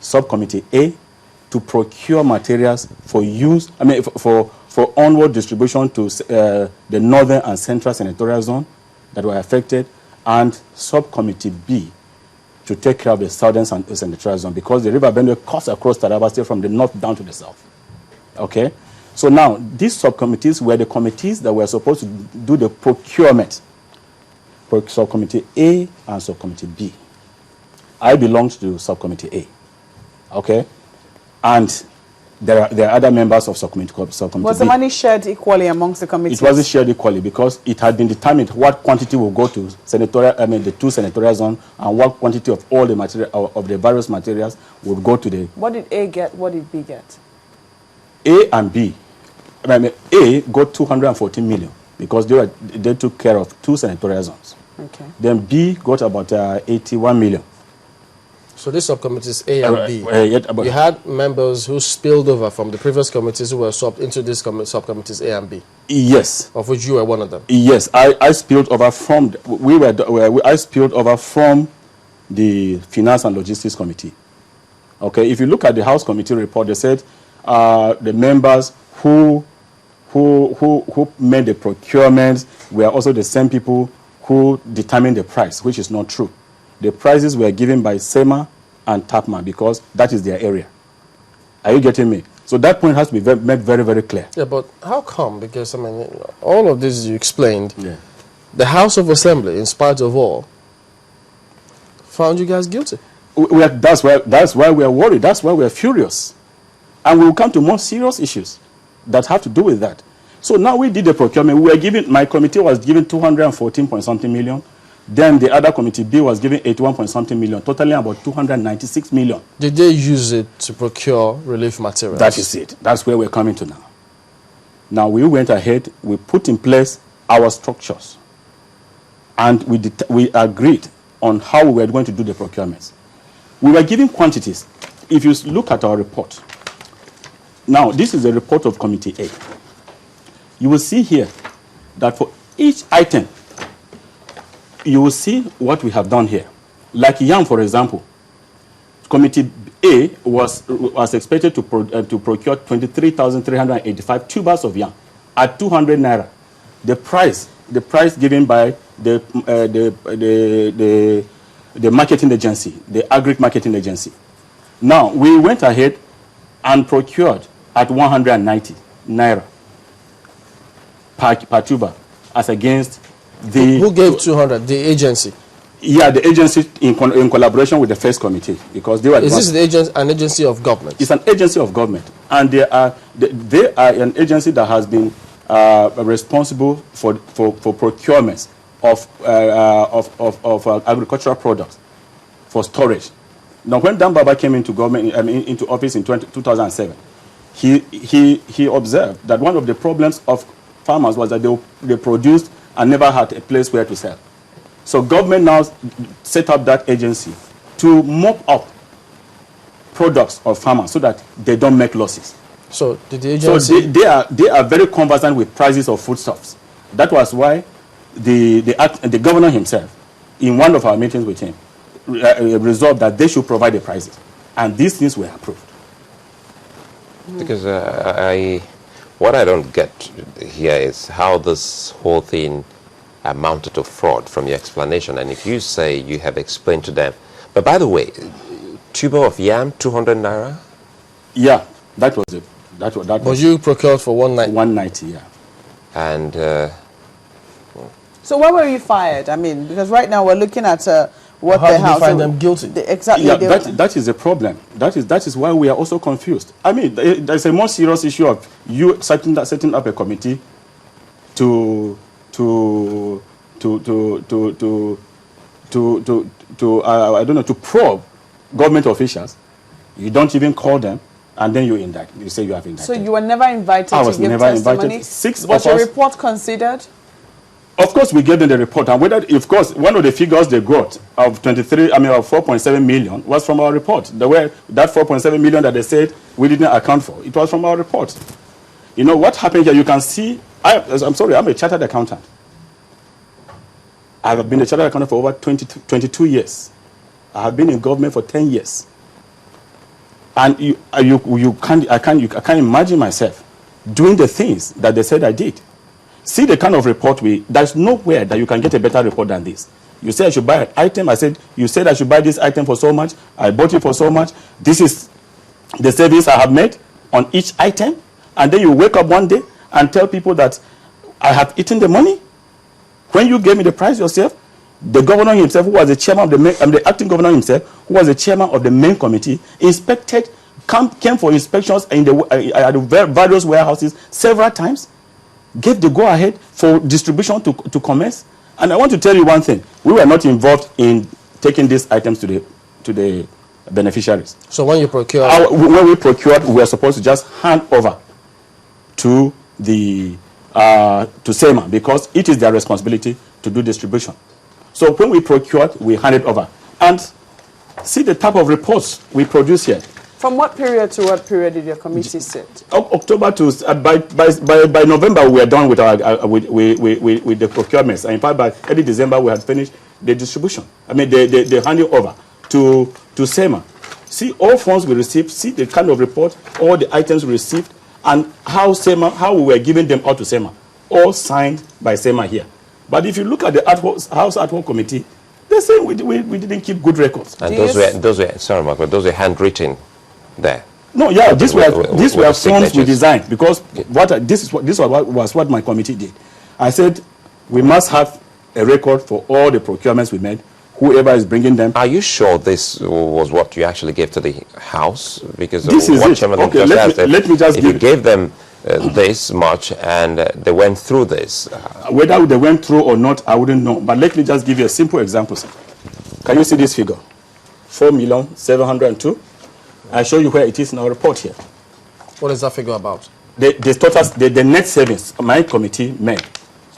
Subcommittee A to procure materials for use, for onward distribution to the northern and central senatorial zone that were affected, and Subcommittee B to take care of the southern senatorial zone, because the river Benue cuts across Taraba State from the north down to the south. Okay? So now, these subcommittees were the committees that were supposed to do the procurement. Subcommittee A and Subcommittee B. I belonged to Subcommittee A. Okay? And there are other members of Subcommittee B. Was the money shared equally amongst the committees? It wasn't shared equally because it had been determined what quantity will go to the two senatorial zones, and what quantity of all the material of the various materials would go to the. What did A get? What did B get? A and B. A got 214 million because they took care of two senatorial zones. Okay. Then B got about 81 million. So this subcommittees A and B, you had members who spilled over from the previous committees who were swapped into these subcommittees A and B. Yes. Of which you were one of them. Yes, I spilled over from I spilled over from the Finance and Logistics Committee. Okay, if you look at the House Committee report, they said the members who made the procurements were also the same people who determined the price, which is not true. The prices were given by SEMA and TAPMA because that is their area. Are you getting me? So that point has to be made very, very clear. Yeah, but how come? Because, I mean, all of this you explained, yeah. The House of Assembly, in spite of all, found you guys guilty. That's why we are worried. That's why we are furious. And we will come to more serious issues that have to do with that. So now we did the procurement. My committee was given 214 point something million. Then the other committee B was given 81 point something million, totaling about 296 million. Did they use it to procure relief materials? That is it. That's where we're coming to now. Now we went ahead, we put in place our structures, and we agreed on how we were going to do the procurements. We were given quantities. If you look at our report, now this is the report of Committee A. You will see here that for each item, you will see what we have done here. Like yam, for example, Committee A was expected to procure 23,385 tubers of yam at 200 naira. The price given by the marketing agency, the agri marketing agency. Now we went ahead and procured at 190 naira per tuber, as against the... Who gave 200? The agency? Yeah, the agency in collaboration with the first committee, because they were... Is this an agency of government? It's an agency of government, and they are an agency that has been responsible for procurements of agricultural products for storage. Now, when Dan Baba came into government, into office in 2007, he observed that one of the problems of farmers was that they produced and never had a place where to sell. So government now set up that agency to mop up products of farmers so that they don't make losses. So did the agency... So they are very conversant with prices of foodstuffs. That was why the governor himself, in one of our meetings with him, resolved that they should provide the prices. And these things were approved. Because what I don't get here is how this whole thing amounted to fraud from your explanation. And if you say you have explained to them, but by the way, tuber of yam, 200 naira? Yeah, that was it. That was you procured for 190? 190, yeah. And... so why were you fired? I mean, because right now we're looking at what how the House... How did you find them guilty? Exactly. Yeah, that is the problem. That is why we are also confused. I mean, there's a more serious issue of you setting up a committee to I don't know, to probe government officials. You don't even call them, and then you indict. You say you have indicted. So you were never invited to give testimony? Was your report considered? Of course, we gave them the report, and of course, one of the figures they got of 4.7 million was from our report. That 4.7 million that they said we didn't account for, it was from our report. You know what happened here? You can see. I'm sorry, I'm a chartered accountant. I have been a chartered accountant for over 22 years. I have been in government for 10 years. And I can't imagine myself doing the things that they said I did. See the kind of report there's nowhere that you can get a better report than this. You said I should buy an item. I said, you said I should buy this item for so much. I bought it for so much. This is the savings I have made on each item. And then you wake up one day and tell people that I have eaten the money. When you gave me the price yourself, the governor himself, who was the chairman of the acting governor himself, who was the chairman of the main committee, came for inspections at the various warehouses several times, gave the go-ahead for distribution to commerce. And I want to tell you one thing. We were not involved in taking these items to the beneficiaries. So when you procure... when we procured, we were supposed to just hand over to SEMA, because it is their responsibility to do distribution. So when we procured, we handed over. And see the type of reports we produce here. From what period to what period did your committee sit? October to by November we were done with our with the procurements. And in fact, by early December we had finished the distribution. I mean the handing over to SEMA. See all funds we received. See the kind of report, all the items we received, and how we were giving them out to SEMA, all signed by SEMA here. But if you look at the House Ad Hoc Committee, they say we didn't keep good records. And those were sorry, Mark, but those were handwritten there. No, yeah, these were forms we designed, because this was what my committee did. I said we must have a record for all the procurements we made, whoever is bringing them. Are you sure this was what you actually gave to the House? Because this is it. Okay, let me just if you gave them this much and they went through this. Whether they went through or not, I wouldn't know. But let me just give you a simple example, sir. Can you see this figure? 4,702,000. I show you where it is in our report here. What is that figure about? The net savings my committee made,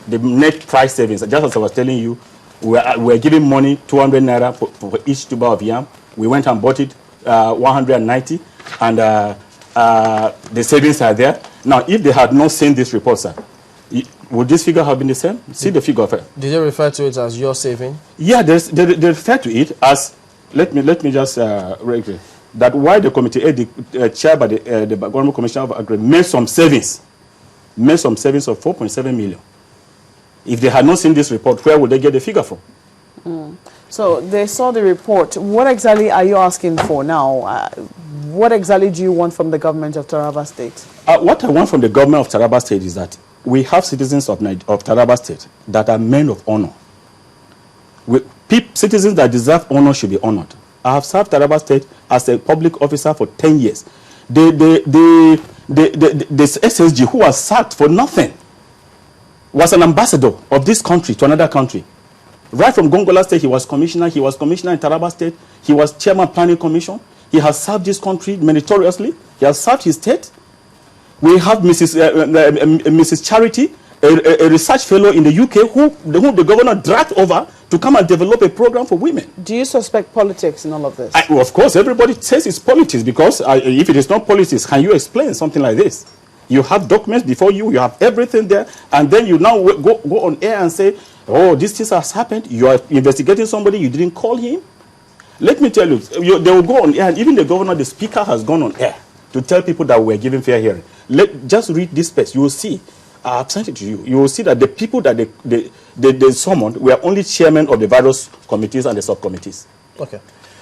the net price savings. Just as I was telling you, we're giving money 200 naira for each tuber of yam. We went and bought it 190, and the savings are there. Now, if they had not seen this report, sir, would this figure have been the same? See the figure. Did they refer to it as your saving? Yeah, they refer to it as. Let me just regulate that why the committee, chaired by the government commissioner of agri, made some savings of 4.7 million. If they had not seen this report, where would they get the figure from? So they saw the report. What exactly are you asking for now? What exactly do you want from the government of Taraba State? What I want from the government of Taraba State is that we have citizens of Taraba State that are men of honor. Citizens that deserve honor should be honored. I have served Taraba State as a public officer for 10 years. The SSG, who was sacked for nothing, was an ambassador of this country to another country. Right from Gongola State, he was commissioner. He was commissioner in Taraba State. He was chairman planning commission. He has served this country meritoriously. He has served his state. We have Mrs. Charity, a research fellow in the UK, whom the governor dragged over to come and develop a program for women. Do you suspect politics in all of this? Well, of course, everybody says it's politics, because if it is not politics, can you explain something like this? You have documents before you, you have everything there, and then you now go on air and say, oh, this has happened. You are investigating somebody, you didn't call him. Let me tell you, they will go on air, and even the governor, the speaker, has gone on air to tell people that we're giving fair hearing. Just read this space. You will see. I have sent it to you. You will see that the people that they summoned were only chairmen of the various committees and the subcommittees. Okay.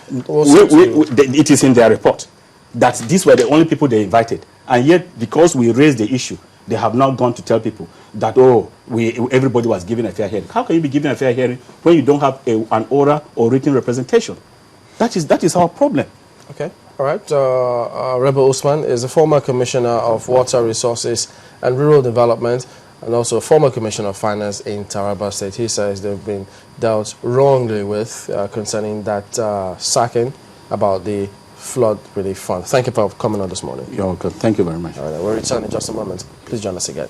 It is in their report that these were the only people they invited. And yet, because we raised the issue, they have now gone to tell people that, oh, everybody was given a fair hearing. How can you be given a fair hearing when you don't have an oral or written representation? That is our problem. Okay. All right. Rebel Usman is a former commissioner of water resources and rural development, and also a former commissioner of finance in Taraba State. He says they've been dealt wrongly with concerning that sacking about the flood relief fund. Thank you for coming on this morning. You're welcome. Thank you very much. All right. We'll return in just a moment. Please join us again.